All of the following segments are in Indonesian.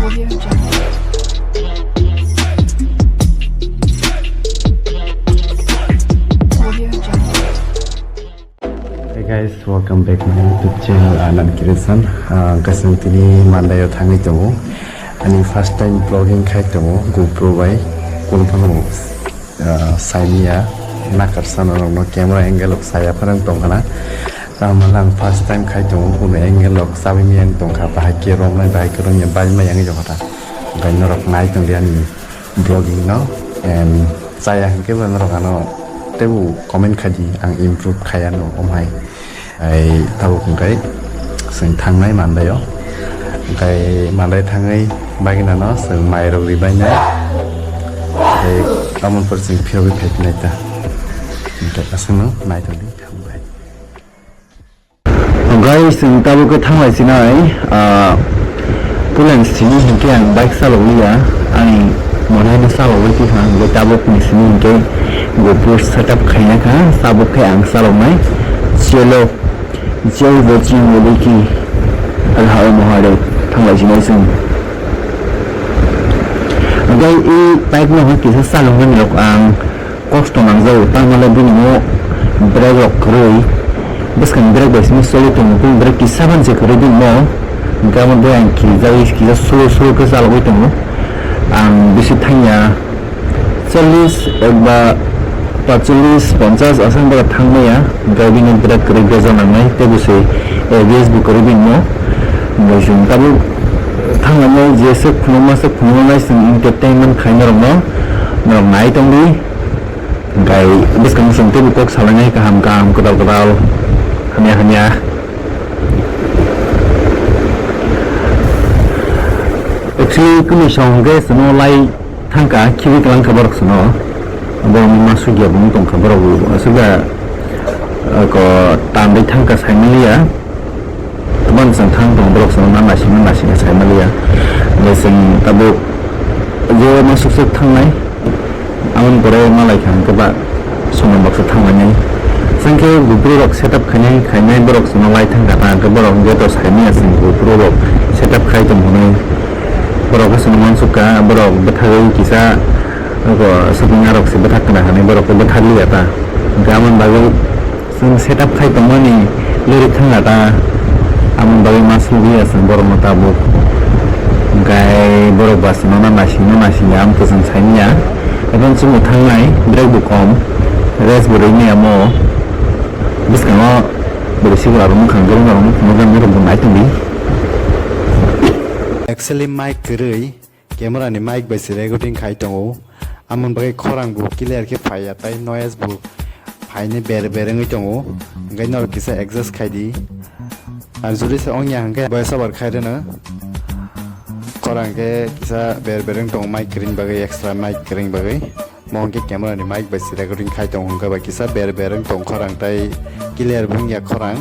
Audio Jungle. Audio Jungle. Hey guys, welcome back to my YouTube channel Enquiry. Kasih tini Mandai thangi temu. Ani first time vlogging khai temu GoPro by kulpano Sainia nakarsan no camera angle of saya parang tongkana. Malang first time khai temu kun angle of sabi mi yang tongka bahagi romai bahagi romnya banyak yang itu kata. Gak norok naik kemudian vlogging no and saya hingga norok ano tebu komen kaji ang improve kaya no omai ai tahu kai sing thangnai mandayo kai mandai thangai bagina no sing mai ro ribai na ai amon per sing phio bi phet nai ta kai asno nai to di thambai guys sing tabu ko thangai sinai pulen sini hingke ang bike salo ya ani monai na salo witi hang go tabu ni sini hingke GoPro setup kayaknya kan sabuk kayak ang salong mai cielo jauh bocin memiliki hal-hal mahal tanggal sini sing agak i baik noh kisah salong kan lok ang kosto nang jauh tang malah bini mo beragok kerui bes kan berag bes mi solo tu mungkin berag kisah kan sekerui bini mo kamu doang kisah solo ke salong itu mo ang bisi tanya selis ba 40-50 asal berat thangnya ya gabingan berat kerja zaman ini tebusi ABS bukerin mo mungkin tapi thangnya jasa kunoma sing entertainment kayaknya romo naik tongdi gay bes kamu sentuh bukok salahnya kaham kedal hanya actually kami songge seno lai thangka kiwi kelang kabar seno Abang masuk ya bung tong kabar bu, sudah ko tambai thangka saimalia, teman sang thang tong berok sama nasi saimalia, lesin tabu je masuk se thang nai, aman bore malai kan keba sama baksa thang nai, sangke GoPro rok setup kanyai berok sama lai thangka ta keberok je to saimia sing GoPro rok setup kai tong hunai, berok sama masuk ka berok bethagai kisah aku sebenarnya rok sih betak kena hani berok betak lihat ta gaman bagai sing setup kai temani lirik tengah ta aman bagai masuk dia sing borok matabuk gai borok bas nona nasi am tuh sainya even semua tangai drag bukom res ini amo bis kano bersih lalu mukanggal lalu mukanggal bungai tuh actually mic kerei camera ni mic besi recording kai tongo amon bagai korang bu clear ke phaya tai noise bu phai ne ber ngai tongo ngai nor kisa exhaust khai di ar juri se ongya hangke boy sabar khai rena korang ke kisa ber tong mic kering bagai extra mic kering bagai mong ke camera ni mic besi recording khai tong hangka ba kisa ber tong korang tai clear bungya korang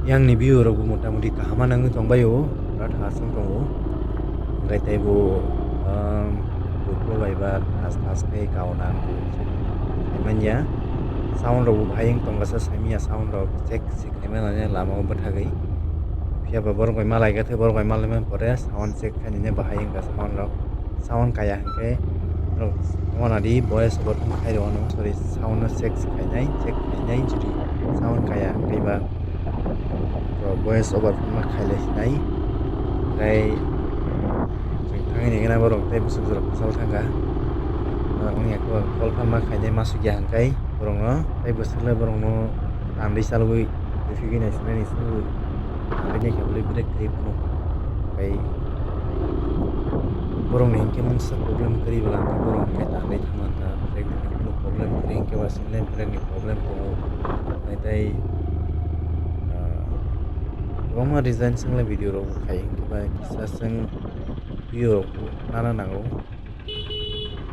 yang ni view rogu muta-muti kahama nang tongbayo rat hasang tongo ngai taibu GoPro baiba has ke kaunang bu emanya sound rogu bhayeng tonggasa saimia sound rog check sikemana ne lama bathagai pia babor goi malai ga the bor goi malai men pore sound check khanine bhayeng ga sound kaya ke rog mona di voice bot khai rono sorry sound check khainai juri sound kaya kaiba voice over ma khaile nai gai tangai ni gana borok tai busuk jora pasal thanga ongni ko kol phama khaine masuk ya hangkai borong no tai busukle borong no amri salui defigi na sinani su ini khabli break trip no gai borong ni ke mungsa problem kari bala ke borong ke ta dai thaman ta break ni problem kari ke wasin le break ni problem ko nai dai Roma design sing le video ro khai ke ba kisa sing video nana nango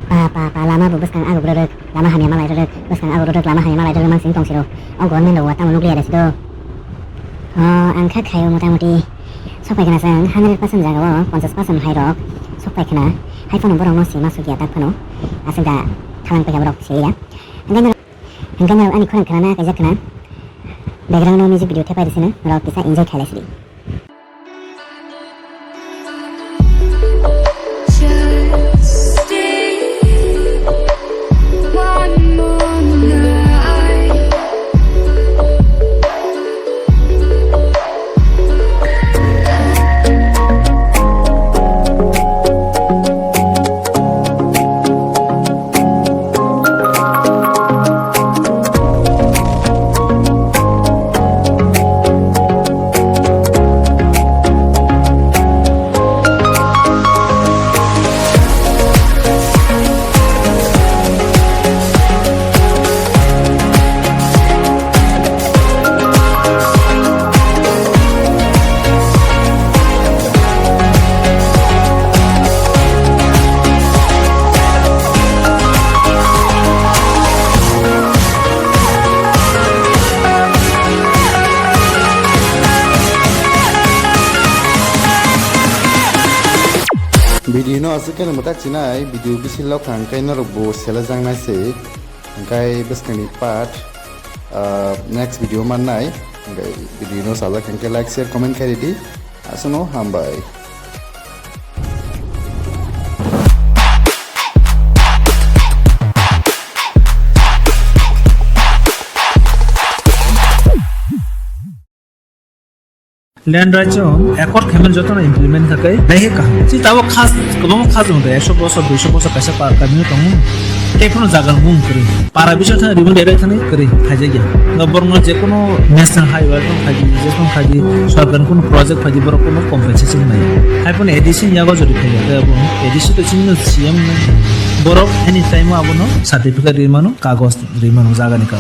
pa lama bu buskang agu brodok lama hanya malai brodok buskang agu brodok lama hanya malai brodok mang sing tong siro ong gon men do watang nuklir ada sido angka kayu muti sopai kena sang 100% jaga wo 50% hai rok sopai kena hai phone borong no si masuk ya tak phano asing da thalang peka borok si ya enggan ani kurang kena na kaja kena background no music video tepai disini rok bisa enjoy khala sidi video no asukene mata chinai video bisil lok angkai no robo selajang nai se angkai beskani part next video man nai angkai video no sajak angkai like share comment kari di asono hambai land রাজ্য একর খেমেল যত না ইমপ্লিমেন্ট থাকে দেহে কাহ সি তাও খাস কবম খাস মতে 100 বছর 200 বছর কাছে পার কামিও তং টেকনো জাগার মুং করে পারা বিষয় থাকে রিমোট এরিয়া থাকে করে খাইজে গিয়া বরং যে কোনো ন্যাশনাল হাইওয়ে তো খাজি যে কোনো খাজি সরকার কোনো প্রজেক্ট খাজি বড় কোনো কম্পেনসেশন নাই আইফোন এডিশন ইয়াগো জরি খাইয়া এবং এডিশন তো চিহ্ন সিএম বড় এনি টাইম আবনো সার্টিফিকেট রিমানো কাগজ রিমানো জাগানি কা